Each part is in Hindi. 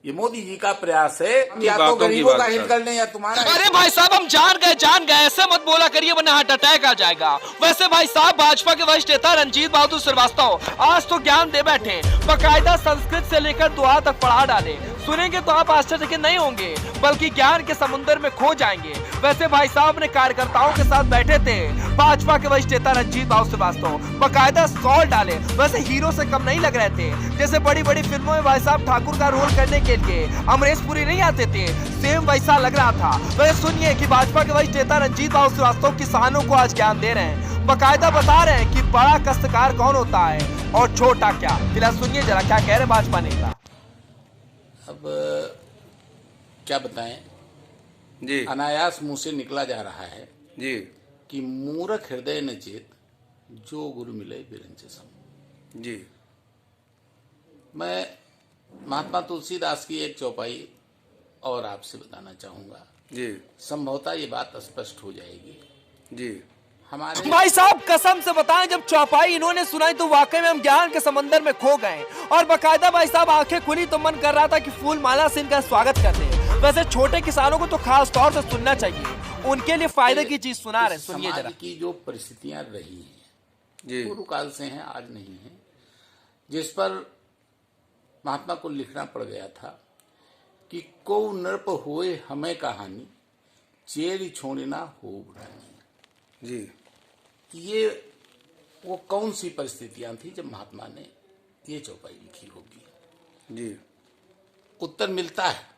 ये मोदी जी का प्रयास है, या तो गरीबों का हित कर लें या तुम्हारा। अरे भाई साहब, हम जान गए, ऐसे मत बोला करिए वरना हार्ट अटैक आ जाएगा। वैसे भाई साहब, भाजपा के वरिष्ठ नेता रंजीत बहादुर श्रीवास्तव आज तो ज्ञान दे बैठे, बकायदा संस्कृत से लेकर दुआ तक पढ़ा डाले। सुनेंगे तो आप आश्चर्यचकित नहीं होंगे, बल्कि ज्ञान के समुद्र में खो जाएंगे। वैसे भाई साहब ने कार्यकर्ताओं के साथ बैठे थे भाजपा के वरिष्ठ नेता रंजीत बहादुर श्रीवास्तव, बकायदा सॉल डाले। वैसे हीरो से कम नहीं लग रहे थे, जैसे बड़ी बड़ी फिल्मों में भाई साहब ठाकुर का रोल करने के लिए अमरीश पुरी नहीं आते थे, सेम वैसा लग रहा था। वैसे सुनिए कि भाजपा के वरिष्ठ नेता रंजीत बहादुर श्रीवास्तव किसानों को आज ज्ञान दे रहे हैं, बकायदा बता रहे हैं कि बड़ा काश्तकार कौन होता है और छोटा क्या। फिलहाल सुनिए जरा क्या कह रहे भाजपा नेता। अब क्या बताएं जी, अनायास मुंह से निकला जा रहा है जी, कि मूर्ख हृदय न चेत, जो गुरु मिले बिरंचे सम। जी, मैं महात्मा तुलसीदास की एक चौपाई और आपसे बताना चाहूंगा, जी, संभवतः ये बात स्पष्ट हो जाएगी। जी। हमारे भाई साहब कसम से बताएं, जब चौपाई इन्होंने सुनाई तो वाकई में हम ज्ञान के समंदर में खो गए। और बकायदा भाई साहब आंखें खुली तो मन कर रहा था कि फूल माला से इनका स्वागत कर दे। वैसे छोटे किसानों को तो खास तौर से सुनना चाहिए, उनके लिए फायदे की चीज सुना रहे, सुनिए जरा। समाज की जो परिस्थितियां रही हैं, जी, पूर्व काल से हैं, आज नहीं है, जिस पर महात्मा को लिखना पड़ गया था कि को नृप होए हमें कहानी, चेरी छोड़ना हो बुरानी। जी, ये वो कौन सी परिस्थितियां थी जब महात्मा ने ये चौपाई लिखी होगी। जी, उत्तर मिलता है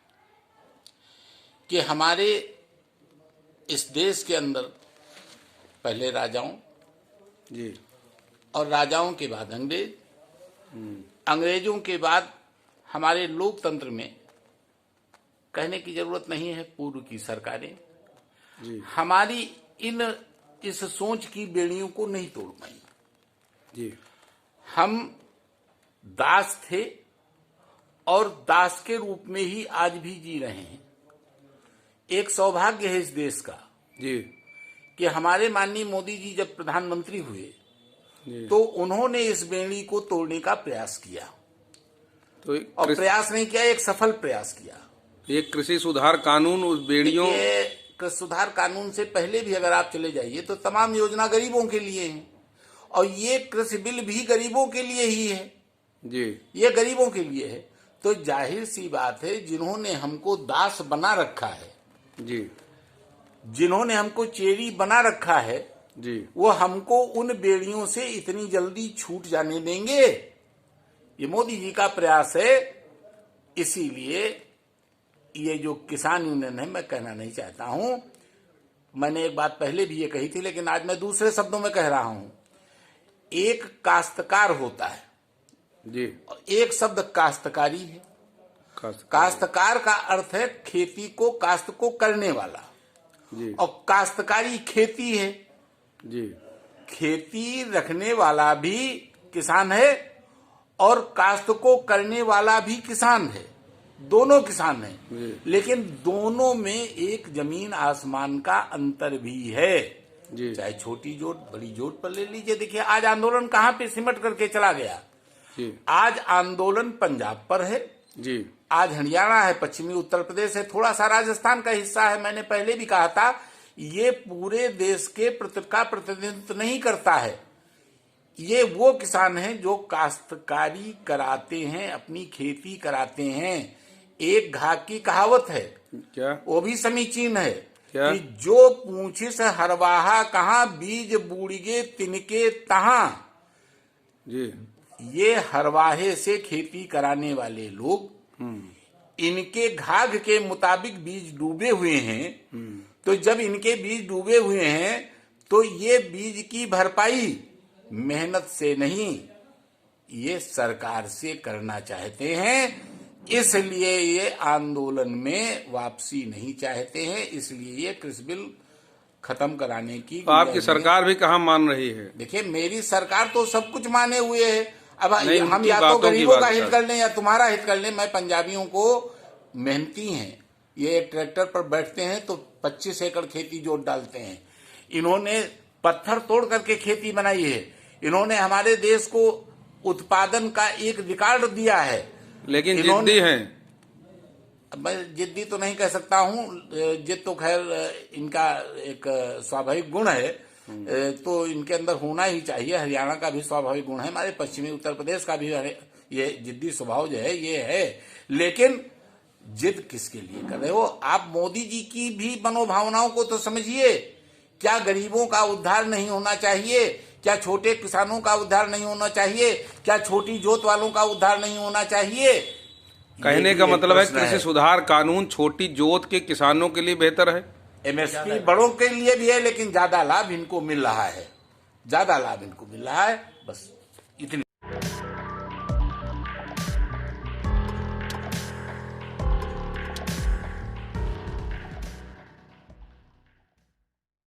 कि हमारे इस देश के अंदर पहले राजाओं, जी, और राजाओं के बाद अंग्रेज, अंग्रेजों के बाद हमारे लोकतंत्र में कहने की जरूरत नहीं है, पूर्व की सरकारें जी, हमारी इस सोच की बेड़ियों को नहीं तोड़ पाई। जी, हम दास थे और दास के रूप में ही आज भी जी रहे हैं। एक सौभाग्य है इस देश का जी, कि हमारे माननीय मोदी जी जब प्रधानमंत्री हुए जी। तो उन्होंने इस बेड़ी को तोड़ने का प्रयास किया, तो और प्रयास नहीं किया, एक सफल प्रयास किया। एक कृषि सुधार कानून उस बेड़ियों, कृषि सुधार कानून से पहले भी अगर आप चले जाइए तो तमाम योजना गरीबों के लिए है, और ये कृषि बिल भी गरीबों के लिए ही है। जी, ये गरीबों के लिए है, तो जाहिर सी बात है जिन्होंने हमको दास बना रखा है, जी, जिन्होंने हमको चेरी बना रखा है, जी, वो हमको उन बेड़ियों से इतनी जल्दी छूट जाने देंगे? ये मोदी जी का प्रयास है। इसीलिए ये जो किसान यूनियन है, मैं कहना नहीं चाहता हूं, मैंने एक बात पहले भी ये कही थी लेकिन आज मैं दूसरे शब्दों में कह रहा हूं। एक काश्तकार होता है, जी, और एक शब्द काश्तकारी है। काश्तकार, काश्तकार का अर्थ है खेती को, काश्त को करने वाला, जी, और काश्तकारी खेती है। जी, खेती रखने वाला भी किसान है और काश्त को करने वाला भी किसान है, दोनों किसान हैं, लेकिन दोनों में एक जमीन आसमान का अंतर भी है। जी, चाहे छोटी जोत बड़ी जोत पर ले लीजिए, देखिए आज आंदोलन कहाँ पे सिमट करके चला गया। जी, आज आंदोलन पंजाब पर है, जी, आज हरियाणा है, पश्चिमी उत्तर प्रदेश है, थोड़ा सा राजस्थान का हिस्सा है। मैंने पहले भी कहा था ये पूरे देश के का प्रतिनिधित्व नहीं करता है। ये वो किसान हैं जो काश्तकारी कराते हैं, अपनी खेती कराते हैं। एक घाक की कहावत है, क्या, वो भी समीचीन है क्या? कि जो पूछिस हरवाहा कहाँ, बीज बूढ़गे तिनके तहां। जी, ये हरवाहे से खेती कराने वाले लोग, इनके घाघ के मुताबिक बीज डूबे हुए हैं, तो जब इनके बीज डूबे हुए हैं तो ये बीज की भरपाई मेहनत से नहीं, ये सरकार से करना चाहते हैं। इसलिए ये आंदोलन में वापसी नहीं चाहते हैं, इसलिए ये कृषि बिल खत्म कराने की। तो आपकी सरकार भी कहाँ मान रही है? देखिए मेरी सरकार तो सब कुछ माने हुए है। अब नहीं, हम या तो गरीबों का हित कर लें या तुम्हारा हित कर लें। मैं पंजाबियों को, मेहनती हैं, ये ट्रैक्टर पर बैठते हैं तो 25 एकड़ खेती जोत डालते हैं। इन्होंने पत्थर तोड़ करके खेती बनाई है। इन्होंने हमारे देश को उत्पादन का एक रिकॉर्ड दिया है। लेकिन जिद्दी हैं, मैं जिद्दी तो नहीं कह सकता हूँ, जिद तो खैर इनका एक स्वाभाविक गुण है, तो इनके अंदर होना ही चाहिए। हरियाणा का भी स्वाभाविक गुण है, हमारे पश्चिमी उत्तर प्रदेश का भी ये जिद्दी स्वभाव जो है ये है। लेकिन जिद किसके लिए कर रहे हो आप? मोदी जी की भी मनोभावनाओं को तो समझिए। क्या गरीबों का उद्धार नहीं होना चाहिए? क्या छोटे किसानों का उद्धार नहीं होना चाहिए? क्या छोटी जोत वालों का उद्धार नहीं होना चाहिए? कहने का मतलब है कृषि सुधार कानून छोटी जोत के किसानों के लिए बेहतर है। एमएसपी बड़ों के लिए भी है, लेकिन ज्यादा लाभ इनको मिल रहा है, ज्यादा लाभ इनको मिल रहा है, बस।